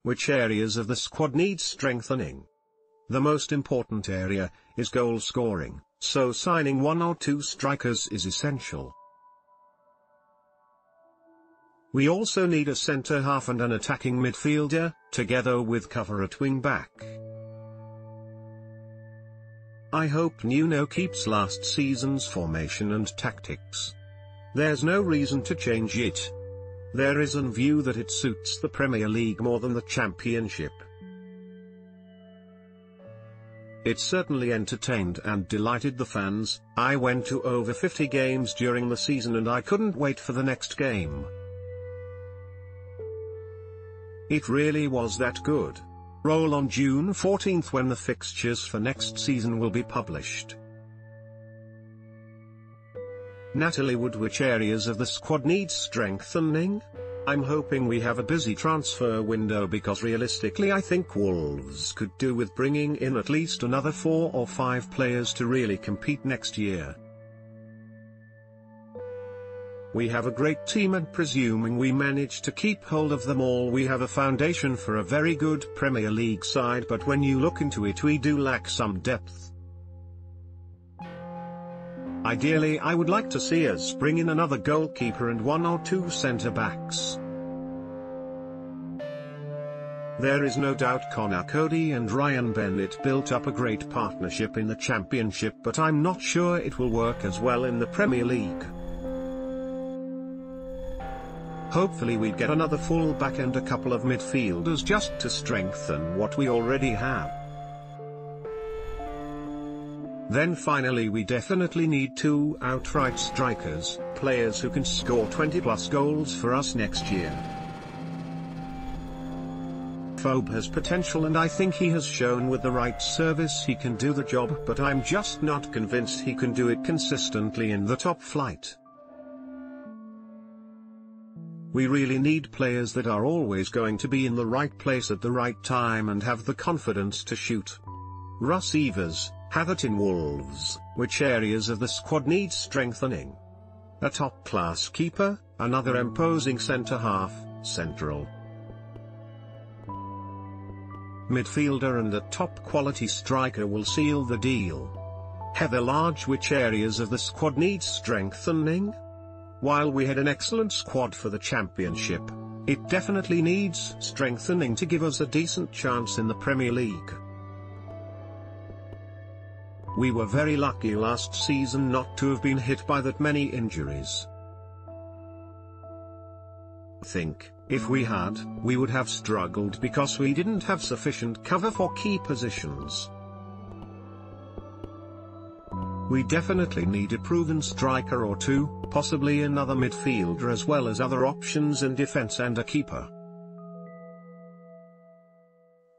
Which areas of the squad need strengthening? The most important area is goal scoring, so signing 1 or 2 strikers is essential. We also need a centre-half and an attacking midfielder, together with cover at wing-back. I hope Nuno keeps last season's formation and tactics. There's no reason to change it. There is a view that it suits the Premier League more than the Championship. It certainly entertained and delighted the fans. I went to over 50 games during the season and I couldn't wait for the next game. It really was that good. Roll on June 14th when the fixtures for next season will be published. Natalie Wood, which areas of the squad need strengthening? I'm hoping we have a busy transfer window because realistically I think Wolves could do with bringing in at least another 4 or 5 players to really compete next year. We have a great team and presuming we manage to keep hold of them all we have a foundation for a very good Premier League side, but when you look into it we do lack some depth. Ideally I would like to see us bring in another goalkeeper and 1 or 2 centre-backs. There is no doubt Connor Cody and Ryan Bennett built up a great partnership in the Championship, but I'm not sure it will work as well in the Premier League. Hopefully we get another full-back and a couple of midfielders just to strengthen what we already have. Then finally we definitely need 2 outright strikers, players who can score 20+ goals for us next year. Phobe has potential and I think he has shown with the right service he can do the job, but I'm just not convinced he can do it consistently in the top flight. We really need players that are always going to be in the right place at the right time and have the confidence to shoot. Russ Evers, have it in Wolves. Which areas of the squad need strengthening? A top-class keeper, another imposing centre-half, central midfielder and a top-quality striker will seal the deal. Heather Large, which areas of the squad need strengthening? While we had an excellent squad for the Championship, it definitely needs strengthening to give us a decent chance in the Premier League. We were very lucky last season not to have been hit by that many injuries. I think, if we had, we would have struggled because we didn't have sufficient cover for key positions. We definitely need a proven striker or 2, possibly another midfielder as well as other options in defense and a keeper.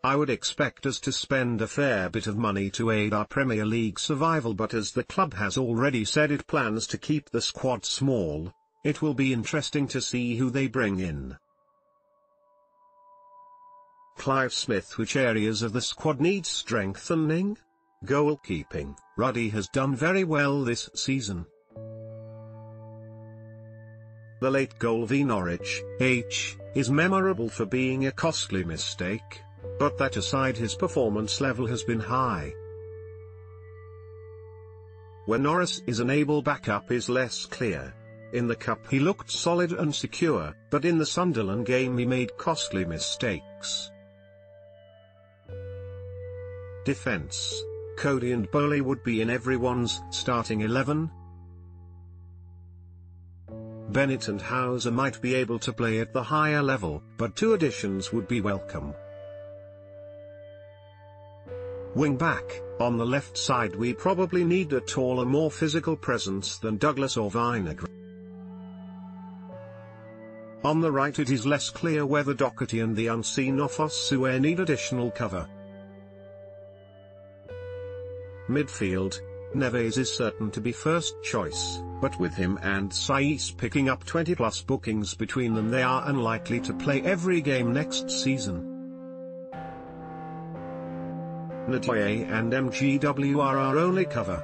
I would expect us to spend a fair bit of money to aid our Premier League survival, but as the club has already said it plans to keep the squad small, it will be interesting to see who they bring in. Clive Smith, which areas of the squad need strengthening? Goalkeeping. Ruddy has done very well this season. The late goal v Norwich, is memorable for being a costly mistake, but that aside his performance level has been high. When Norris is an able backup is less clear. In the cup he looked solid and secure, but in the Sunderland game he made costly mistakes. Defense. Cody and Bowley would be in everyone's starting 11. Bennett and Hauser might be able to play at the higher level, but 2 additions would be welcome. Wing-back, on the left side we probably need a taller, more physical presence than Douglas or Vinagre. On the right it is less clear whether Doherty and the unseen Ofosuo need additional cover. Midfield, Neves is certain to be first choice, but with him and Saiss picking up 20+ bookings between them they are unlikely to play every game next season. Natoye and MGW are our only cover.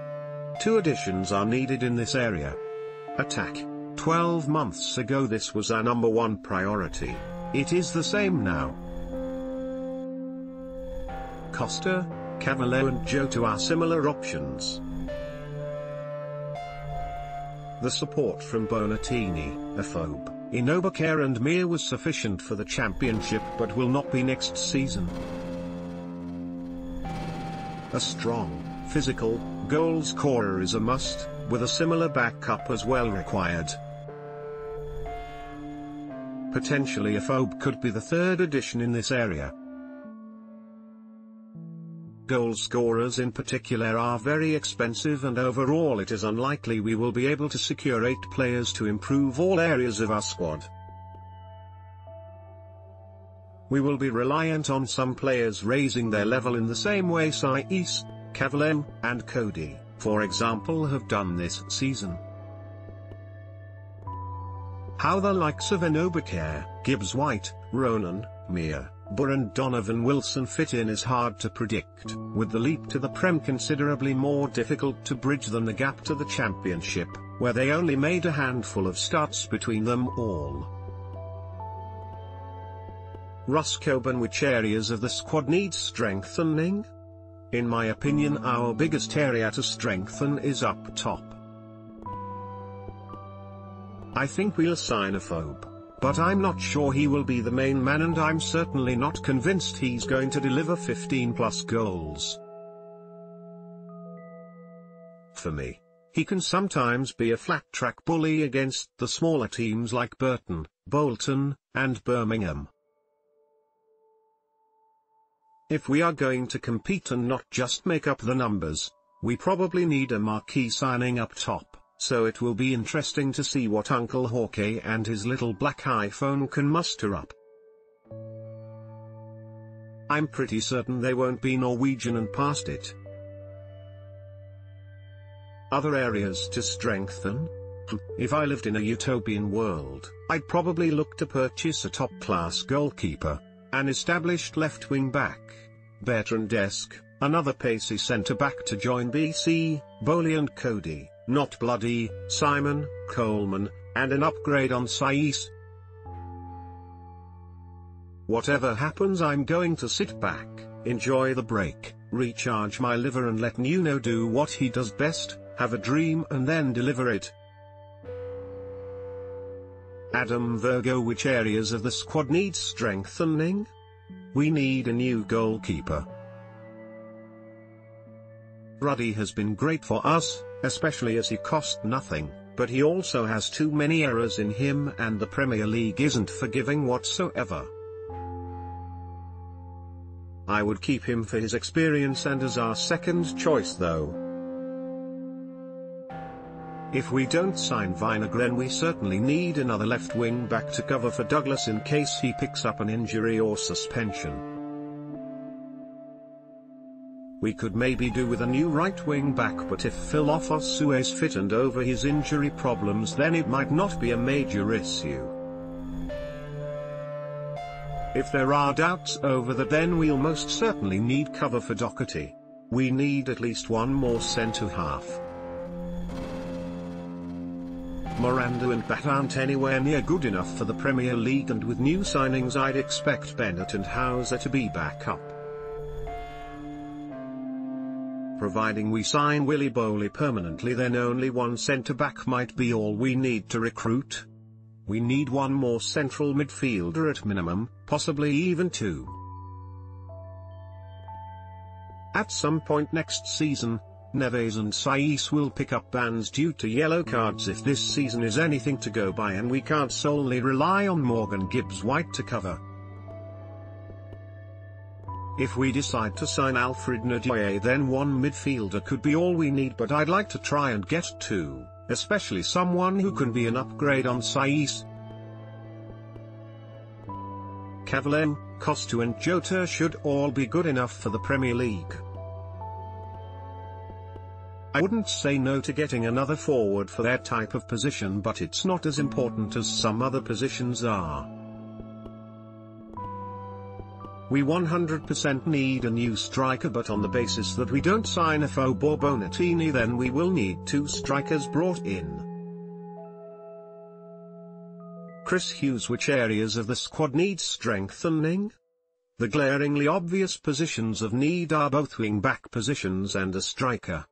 2 additions are needed in this area. Attack. 12 months ago this was our #1 priority. It is the same now. Costa, Cavallo and Jota are similar options. The support from Bonatini, Afobe, Inobakare and Mir was sufficient for the championship but will not be next season. A strong, physical, goal scorer is a must, with a similar backup as well required. Potentially Afobe could be the third addition in this area. Goal scorers in particular are very expensive and overall it is unlikely we will be able to secure 8 players to improve all areas of our squad. We will be reliant on some players raising their level in the same way Saiss, Cavallo, and Cody, for example, have done this season. How the likes of Inobakare, Gibbs-White, Ronan, Mir, Burr and Donovan Wilson fit in is hard to predict, with the leap to the Prem considerably more difficult to bridge than the gap to the Championship, where they only made a handful of starts between them all. Russ Coburn, which areas of the squad need strengthening? In my opinion, our biggest area to strengthen is up top. I think we'll sign Afobe, but I'm not sure he will be the main man and I'm certainly not convinced he's going to deliver 15+ goals. For me, he can sometimes be a flat-track bully against the smaller teams like Burton, Bolton, and Birmingham. If we are going to compete and not just make up the numbers, we probably need a marquee signing up top, so it will be interesting to see what Uncle Hawkeye and his little black iPhone can muster up. I'm pretty certain they won't be Norwegian and past it. Other areas to strengthen? If I lived in a utopian world, I'd probably look to purchase a top-class goalkeeper, an established left wing-back, Bertrand Desk, another pacey centre-back to join BC, Bowley and Cody, not bloody, Simon, Coleman, and an upgrade on Saiss. Whatever happens, I'm going to sit back, enjoy the break, recharge my liver and let Nuno do what he does best, have a dream and then deliver it. Adam Virgo, which areas of the squad need strengthening? We need a new goalkeeper. Ruddy has been great for us, especially as he cost nothing, but he also has too many errors in him and the Premier League isn't forgiving whatsoever. I would keep him for his experience and as our second choice though. If we don't sign Vinagren, we certainly need another left wing back to cover for Douglas in case he picks up an injury or suspension. We could maybe do with a new right wing back, but if Phil Ofosu is fit and over his injury problems, then it might not be a major issue. If there are doubts over that, then we'll most certainly need cover for Doherty. We need at least one more centre-half. Miranda and Bat aren't anywhere near good enough for the Premier League, and with new signings I'd expect Bennett and Hauser to be back up. Providing we sign Willy Bowley permanently, then only one centre-back might be all we need to recruit. We need one more central midfielder at minimum, possibly even two. At some point next season, Neves and Saiss will pick up bans due to yellow cards if this season is anything to go by, and we can't solely rely on Morgan Gibbs-White to cover. If we decide to sign Alfred Ndoye, then one midfielder could be all we need, but I'd like to try and get two, especially someone who can be an upgrade on Saiss. Cavallo, Costa and Jota should all be good enough for the Premier League. I wouldn't say no to getting another forward for their type of position, but it's not as important as some other positions are. We 100% need a new striker, but on the basis that we don't sign Afobe or Bonatini, then we will need two strikers brought in. Chris Hughes, which areas of the squad need strengthening? The glaringly obvious positions of need are both wing-back positions and a striker.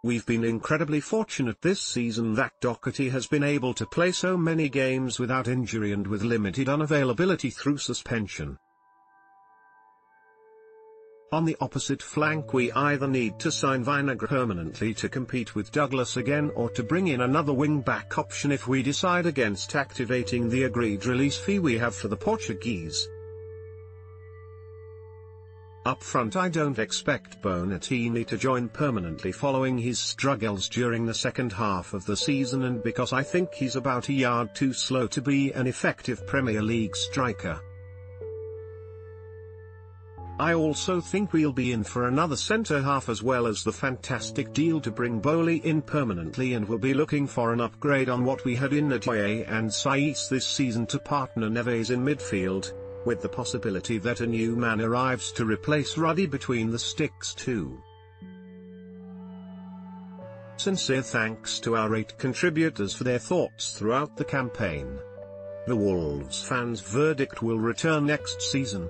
We've been incredibly fortunate this season that Doherty has been able to play so many games without injury and with limited unavailability through suspension. On the opposite flank we either need to sign Vinagre permanently to compete with Douglas again or to bring in another wing-back option if we decide against activating the agreed release fee we have for the Portuguese. Up front I don't expect Bonatini to join permanently following his struggles during the second half of the season and because I think he's about a yard too slow to be an effective Premier League striker. I also think we'll be in for another centre-half as well as the fantastic deal to bring Bowley in permanently, and we'll be looking for an upgrade on what we had in Natoye and Saiss this season to partner Neves in midfield, with the possibility that a new man arrives to replace Ruddy between the sticks too. Sincere thanks to our 8 contributors for their thoughts throughout the campaign. The Wolves fans' verdict will return next season.